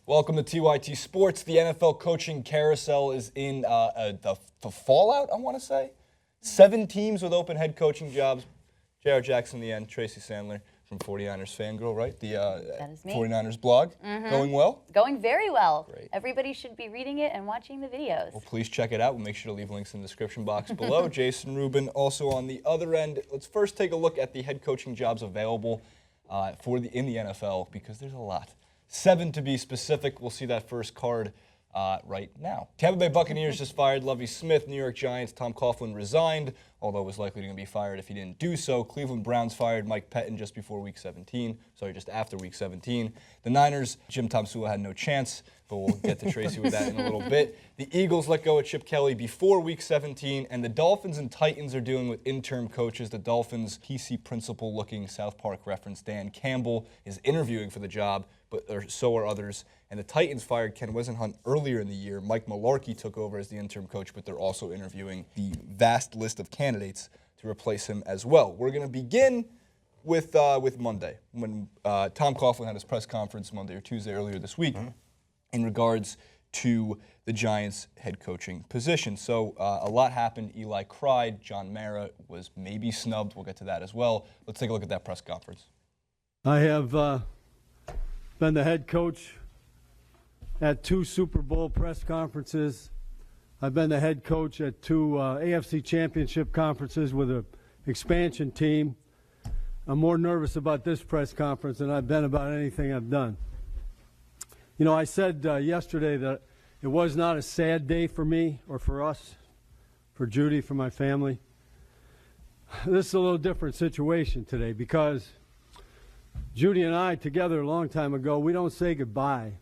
Welcome to TYT Sports. The NFL coaching carousel is in the fallout, I want to say. 7 teams with open head coaching jobs. J.R. Jackson in the end, Tracy Sandler from 49ers Fangirl, right? The that is me. 49ers blog. Going well? Going very well. Great. Everybody should be reading it and watching the videos. Well, please check it out. We'll make sure to leave links in the description box below. Jason Rubin also on the other end. Let's first take a look at the head coaching jobs available in the NFL, because there's a lot. 7 to be specific. We'll see that first card right now. Tampa Bay Buccaneers just fired Lovie Smith. New York Giants, Tom Coughlin resigned, although was likely going to be fired if he didn't do so. Cleveland Browns fired Mike Pettin just after Week 17. The Niners, Jim Tomsula had no chance, but we'll get to Tracy with that in a little bit. The Eagles let go of Chip Kelly before Week 17, and the Dolphins and Titans are dealing with interim coaches. The Dolphins' PC principal-looking South Park reference Dan Campbell is interviewing for the job, but so are others. And the Titans fired Ken Wisenhunt earlier in the year. Mike Mularkey took over as the interim coach, but they're also interviewing the vast list of candidates to replace him as well. We're going to begin with Monday, when Tom Coughlin had his press conference Monday or Tuesday earlier this week in regards to the Giants' head coaching position. So a lot happened. Eli cried. John Mara was maybe snubbed. We'll get to that as well. Let's take a look at that press conference. I have been the head coach at 2 Super Bowl press conferences. I've been the head coach at 2 AFC Championship conferences with an expansion team. I'm more nervous about this press conference than I've been about anything I've done. You know, I said yesterday that it was not a sad day for me or for us, for Judy, for my family. This is a little different situation today, because Judy and I, together a long time ago, we don't say goodbye.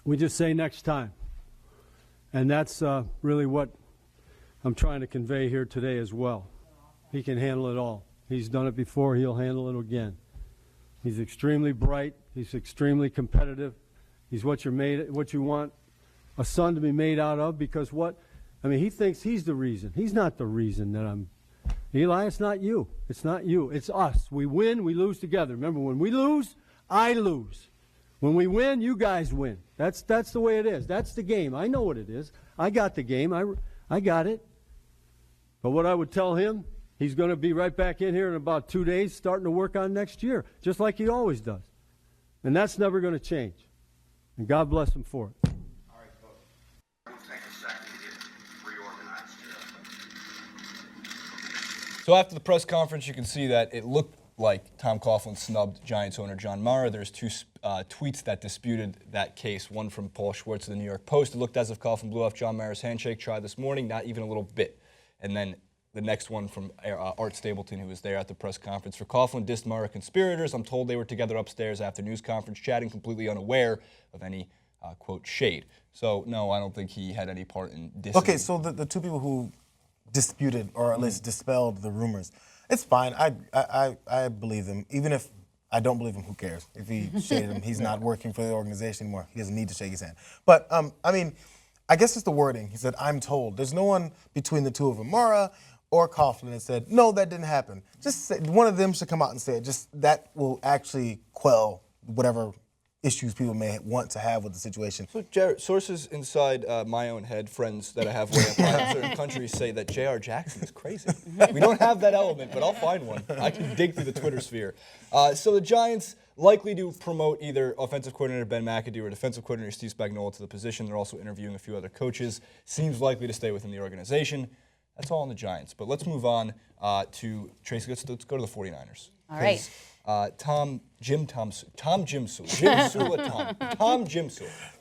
We just say next time. And that's really what I'm trying to convey here today as well. He can handle it all. He's done it before. He'll handle it again. He's extremely bright. He's extremely competitive. He's what you want a son to be made out of, because he thinks he's the reason. He's not the reason that I'm. Eli, it's not you. It's not you. It's us. We win, we lose together. Remember, when we lose, I lose. When we win, you guys win. That's the way it is. That's the game. I know what it is. I got the game. I got it. But what I would tell him, he's going to be right back in here in about 2 days, starting to work on next year, just like he always does. And that's never going to change. And God bless him for it. All right, Coach. We'll take a second to get reorganized here. So after the press conference, you can see that it looked like Tom Coughlin snubbed Giants owner John Mara. There's 2 tweets that disputed that case. One from Paul Schwartz of the New York Post. It looked as if Coughlin blew off John Mara's handshake. Tried this morning, not even a little bit. And then the next one from Art Stapleton, who was there at the press conference. For Coughlin dissed Mara conspirators. I'm told they were together upstairs after news conference, chatting, completely unaware of any, quote, shade. So, no, I don't think he had any part in dissing. Okay, so the 2 people who disputed, or at least dispelled the rumors, it's fine. I believe them. Even if I don't believe him, who cares? If he shaded him, he's not working for the organization anymore. He doesn't need to shake his hand. But, I guess it's the wording. He said, I'm told. There's no one between the 2 of them, Mara or Coughlin, that said, no, that didn't happen. Just say, one of them should come out and say it. Just that will actually quell whatever issues people may want to have with the situation. So, Jared, sources inside my own head, friends that I have way up in certain countries, say that J.R. Jackson is crazy. We don't have that element, but I'll find one. I can dig through the Twitter sphere. So the Giants likely to promote either offensive coordinator Ben McAdoo or defensive coordinator Steve Spagnuolo to the position. They're also interviewing a few other coaches. Seems likely to stay within the organization. That's all on the Giants. But let's move on to Tracy. Let's go to the 49ers. All right. Tom Jimsula.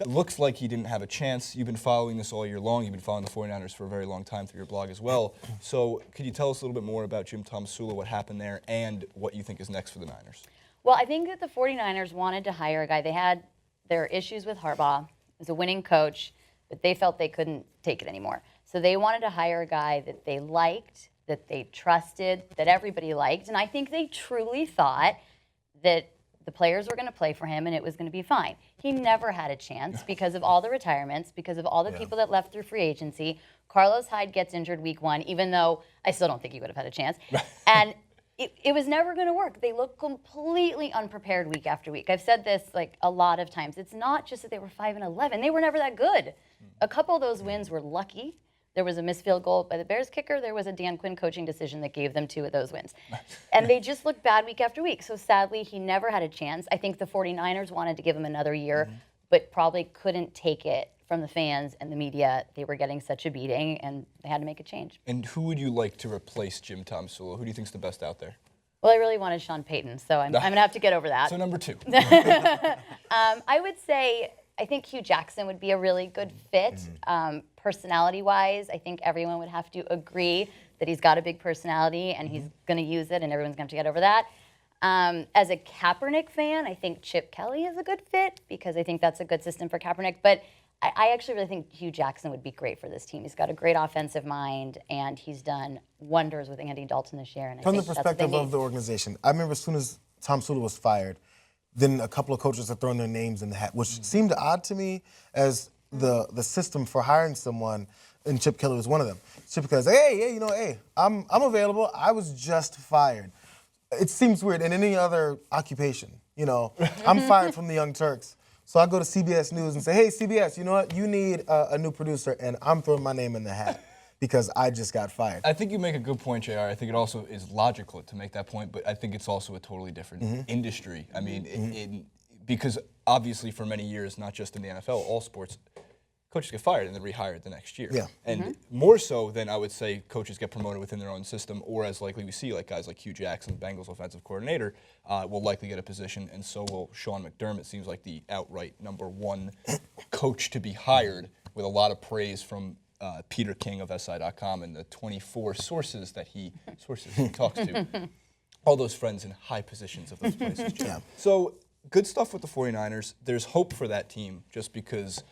It looks like he didn't have a chance. You've been following this all year long. You've been following the 49ers for a very long time through your blog as well. So could you tell us a little bit more about Jim Tomsula, what happened there, and what you think is next for the Niners? Well, I think that the 49ers wanted to hire a guy. They had their issues with Harbaugh. He was a winning coach, but they felt they couldn't take it anymore. So they wanted to hire a guy that they liked, that they trusted, that everybody liked. And I think they truly thought that the players were going to play for him and it was going to be fine. He never had a chance because of all the retirements, because of all the people that left through free agency. Carlos Hyde gets injured week 1, even though I still don't think he would have had a chance. And it was never going to work. They look completely unprepared week after week. I've said this like a lot of times. It's not just that they were 5-11. They were never that good. A couple of those wins were lucky. There was a missed field goal by the Bears kicker. There was a Dan Quinn coaching decision that gave them 2 of those wins. And they just looked bad week after week. So sadly, he never had a chance. I think the 49ers wanted to give him another year, but probably couldn't take it from the fans and the media. They were getting such a beating, and they had to make a change. And who would you like to replace Jim Tomsula? Who do you think's the best out there? Well, I really wanted Sean Payton, so I'm going to have to get over that. So number 2. I would say I think Hugh Jackson would be a really good fit. Personality-wise, I think everyone would have to agree that he's got a big personality and he's going to use it, and everyone's going to have to get over that. As a Kaepernick fan, I think Chip Kelly is a good fit because I think that's a good system for Kaepernick. But I actually really think Hugh Jackson would be great for this team. He's got a great offensive mind, and he's done wonders with Andy Dalton this year. And From I the think that's what they perspective of need. the organization, I remember as soon as Tomsula was fired, then a couple of coaches had thrown their names in the hat, which seemed odd to me as the system for hiring someone, and Chip Kelly was one of them. Chip Kelly's like, hey, I'm available. I was just fired. It seems weird in any other occupation, I'm fired from the Young Turks. So I go to CBS News and say, hey, CBS, you know what? You need a new producer, and I'm throwing my name in the hat because I just got fired. I think you make a good point, JR. I think it also is logical to make that point, but I think it's also a totally different industry. I mean, because obviously for many years, not just in the NFL, all sports, coaches get fired and then rehired the next year. Yeah. And more so than I would say coaches get promoted within their own system, or as likely we see like guys like Hugh Jackson, Bengals offensive coordinator, will likely get a position, and so will Sean McDermott. Seems like the outright number 1 coach to be hired, with a lot of praise from Peter King of SI.com and the 24 sources that he talks to. All those friends in high positions of those places. Yeah. So good stuff with the 49ers. There's hope for that team just because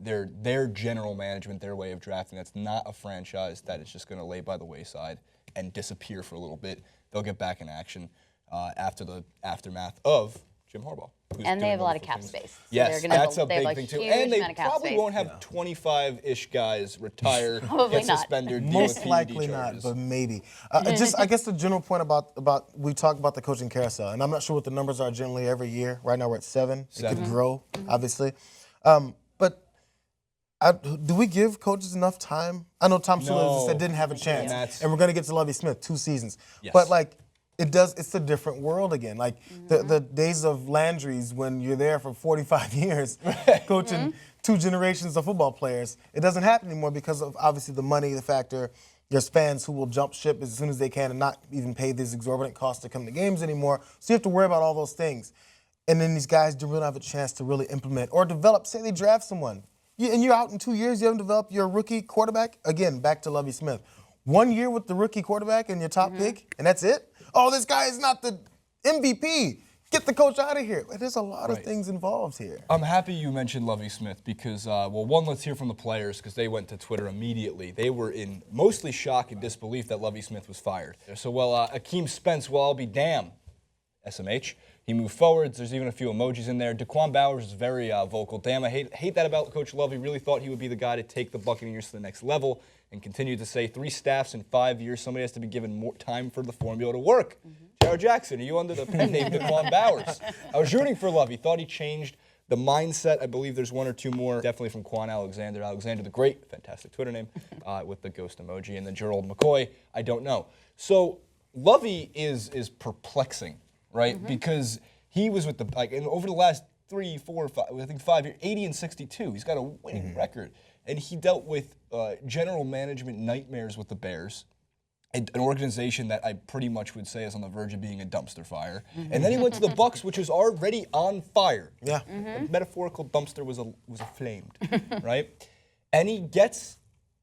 their general management, their way of drafting, that's not a franchise that is just going to lay by the wayside and disappear for a little bit. They'll get back in action after the aftermath of Jim Harbaugh. And they have a lot of cap space. So Yes, they're gonna that's have a they big have thing too. huge And they amount of cap probably space. won't have 25-ish guys retire, Probably get not. suspended, deal Most with PED likely charges. not, but maybe. Just, I guess, the general point about we talk about the coaching carousel, and I'm not sure what the numbers are generally every year. Right now we're at 7. It could grow, obviously. But do we give coaches enough time? I know Tomsula, as I said, didn't have a chance, and we're going to get to Lovie Smith, 2 seasons. Yes. But like, it's a different world again. Like the days of Landry's when you're there for 45 years coaching 2 generations of football players. It doesn't happen anymore because of obviously the money, the factor. There's fans who will jump ship as soon as they can and not even pay these exorbitant costs to come to games anymore. So you have to worry about all those things. And then these guys don't really have a chance to really implement or develop. Say they draft someone, and you're out in 2 years, you haven't developed your rookie quarterback. Again, back to Lovie Smith. 1 year with the rookie quarterback and your top pick, and that's it? Oh, this guy is not the MVP. Get the coach out of here. There's a lot of things involved here. I'm happy you mentioned Lovie Smith because, one, let's hear from the players because they went to Twitter immediately. They were in mostly shock and disbelief that Lovie Smith was fired. So, Akeem Spence, well, I'll be damned, SMH. He moved forwards. There's even a few emojis in there. Daquan Bowers is very vocal. Damn, I hate that about Coach Lovie. Really thought he would be the guy to take the Buccaneers to the next level and continued to say 3 staffs in 5 years. Somebody has to be given more time for the formula to work. Jared Jackson, are you under the pen name Daquan Bowers? I was rooting for Lovie. Thought he changed the mindset. I believe there's 1 or 2 more, definitely from Quan Alexander. Alexander the Great, fantastic Twitter name, with the ghost emoji. And then Gerald McCoy, I don't know. So Lovie is perplexing, right? Because he was with and over the last 3, 4, 5, I think 5 years, 80 and 62. He's got a winning record. And he dealt with general management nightmares with the Bears, an organization that I pretty much would say is on the verge of being a dumpster fire. And then he went to the Bucs, which is already on fire. Yeah. The metaphorical dumpster was aflamed, right? And he gets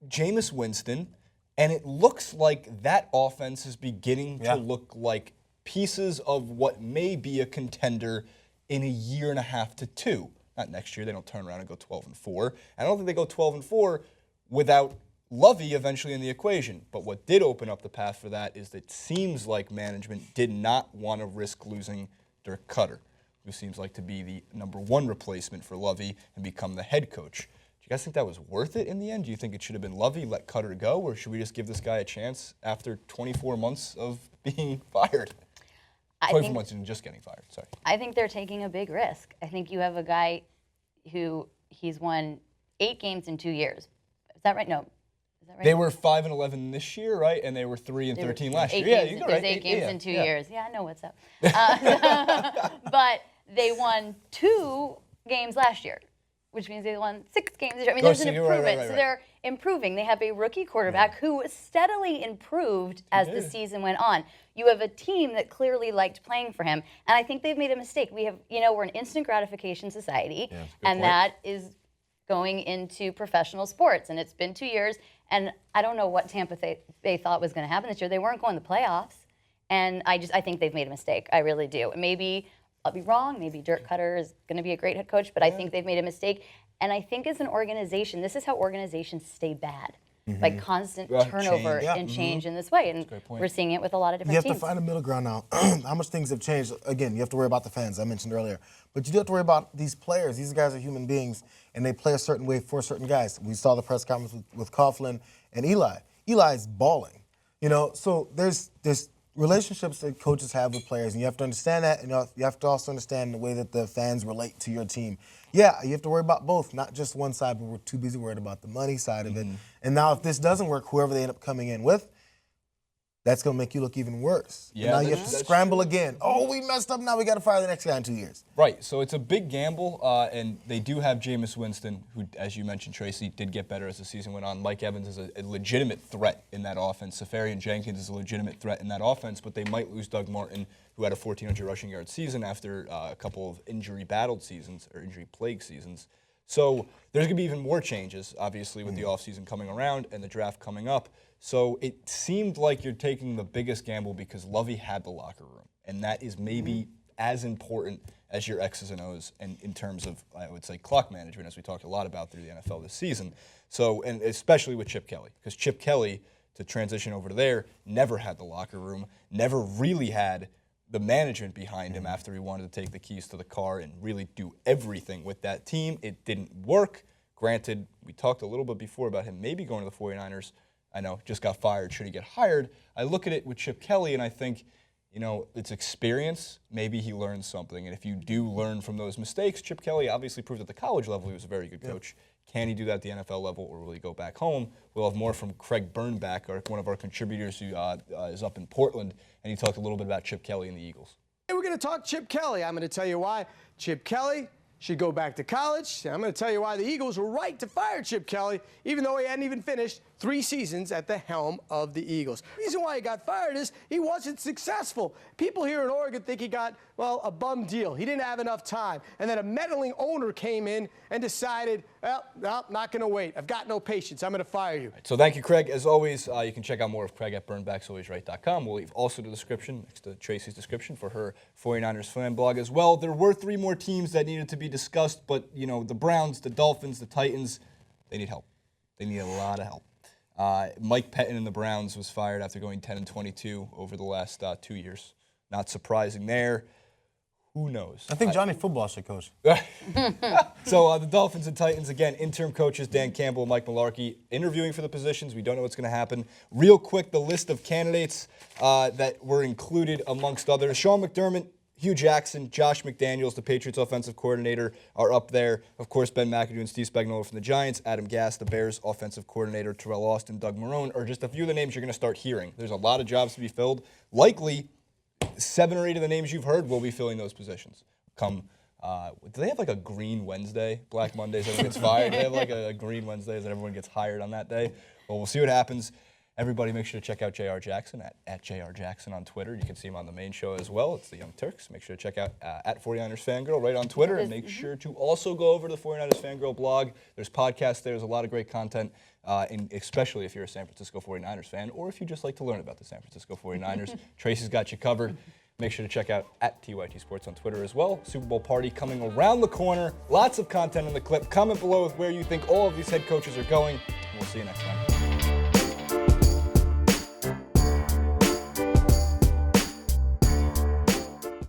Jameis Winston, and it looks like that offense is beginning to look like pieces of what may be a contender in 1.5 to 2 years. Not next year. They don't turn around and go 12-4. I don't think they go 12-4 without Lovie eventually in the equation. But what did open up the path for that is that it seems like management did not want to risk losing Dirk Cutter, who seems like to be the number 1 replacement for Lovie and become the head coach. Do you guys think that was worth it in the end? Do you think it should have been Lovie, let Cutter go, or should we just give this guy a chance after 24 months of being fired? 24 months and just getting fired, sorry. I think they're taking a big risk. I think you have a guy who he's won 8 games in 2 years. Is that right? No. Is that right? They were 5-11 this year, right? And they were 3-13 last year. Games, you got right. 8 games in 2 years. Yeah, I know what's up. But they won 2 games last year, which means they won 6 games this year. I mean, there's an improvement. Right. So they're improving. They have a rookie quarterback who steadily improved as the season went on. You have a team that clearly liked playing for him, and I think they've made a mistake. We have, we're an instant gratification society, and that is going into professional sports. And it's been 2 years, and I don't know what Tampa Bay thought was going to happen this year. They weren't going to the playoffs, and I think they've made a mistake. I really do. Maybe I'll be wrong. Maybe Dirk Cutter is going to be a great head coach, but I think they've made a mistake. And I think as an organization, this is how organizations stay bad. By constant turnover and change in this way. And we're seeing it with a lot of different teams. You have to find a middle ground now. How much things have changed. Again, you have to worry about the fans, I mentioned earlier. But you do have to worry about these players. These guys are human beings, and they play a certain way for certain guys. We saw the press conference with Coughlin and Eli. Eli's balling. So there's relationships that coaches have with players, and you have to understand that, and you have to also understand the way that the fans relate to your team. Yeah, you have to worry about both, not just one side, but we're too busy worried about the money side of it. And now if this doesn't work, whoever they end up coming in with, that's going to make you look even worse. Yeah, and now you have to scramble again. Oh, we messed up, now we got to fire the next guy in 2 years. Right, so it's a big gamble, and they do have Jameis Winston, who, as you mentioned, Tracy, did get better as the season went on. Mike Evans is a legitimate threat in that offense. Safarian Jenkins is a legitimate threat in that offense, but they might lose Doug Martin, who had a 1,400 rushing yard season after a couple of injury-battled seasons, or injury-plagued seasons. So there's going to be even more changes, obviously, with the offseason coming around and the draft coming up. So it seemed like you're taking the biggest gamble because Lovie had the locker room, and that is maybe as important as your X's and O's and in terms of, I would say, clock management, as we talked a lot about through the NFL this season. So, and especially with Chip Kelly, because Chip Kelly, to transition over to there, never had the locker room, never really had the management behind him after he wanted to take the keys to the car and really do everything with that team. It didn't work. Granted, we talked a little bit before about him maybe going to the 49ers. I know, just got fired. Should he get hired? I look at it with Chip Kelly, and I think, it's experience. Maybe he learned something. And if you do learn from those mistakes, Chip Kelly obviously proved at the college level he was a very good coach. Can he do that at the NFL level, or will he go back home? We'll have more from Craig Bernback, one of our contributors who is up in Portland, and he talked a little bit about Chip Kelly and the Eagles. Hey, we're going to talk Chip Kelly. I'm going to tell you why Chip Kelly should go back to college. I'm going to tell you why the Eagles were right to fire Chip Kelly, even though he hadn't even finished 3 seasons at the helm of the Eagles. The reason why he got fired is he wasn't successful. People here in Oregon think he got, a bum deal. He didn't have enough time. And then a meddling owner came in and decided, no, not going to wait. I've got no patience. I'm going to fire you. So thank you, Craig. As always, you can check out more of Craig at burnbacksalwaysright.com. We'll leave also the description, next to Tracy's description, for her 49ers fan blog as well. There were 3 more teams that needed to be discussed, but, the Browns, the Dolphins, the Titans, they need help. They need a lot of help. Mike Pettin and the Browns was fired after going 10-22 over the last 2 years. Not surprising there. Who knows? I think Johnny Football should coach. So the Dolphins and Titans, again, interim coaches Dan Campbell and Mike Mularkey interviewing for the positions. We don't know what's going to happen. Real quick, the list of candidates that were included amongst others. Sean McDermott, Hugh Jackson, Josh McDaniels, the Patriots offensive coordinator, are up there. Of course, Ben McAdoo and Steve Spagnuolo from the Giants, Adam Gass, the Bears offensive coordinator, Terrell Austin, Doug Marrone are just a few of the names you're going to start hearing. There's a lot of jobs to be filled. Likely, 7 or 8 of the names you've heard will be filling those positions. Do they have like a Green Wednesday? Black Mondays, everyone gets fired. They have like a Green Wednesdays and everyone gets hired on that day. Well, we'll see what happens. Everybody make sure to check out J.R. Jackson at J.R. Jackson on Twitter. You can see him on the main show as well. It's the Young Turks. Make sure to check out at 49ers Fangirl right on Twitter. And make sure to also go over to the 49ers Fangirl blog. There's podcasts there. There's a lot of great content, especially if you're a San Francisco 49ers fan or if you just like to learn about the San Francisco 49ers. Tracy's got you covered. Make sure to check out at TYT Sports on Twitter as well. Super Bowl party coming around the corner. Lots of content in the clip. Comment below with where you think all of these head coaches are going. And we'll see you next time.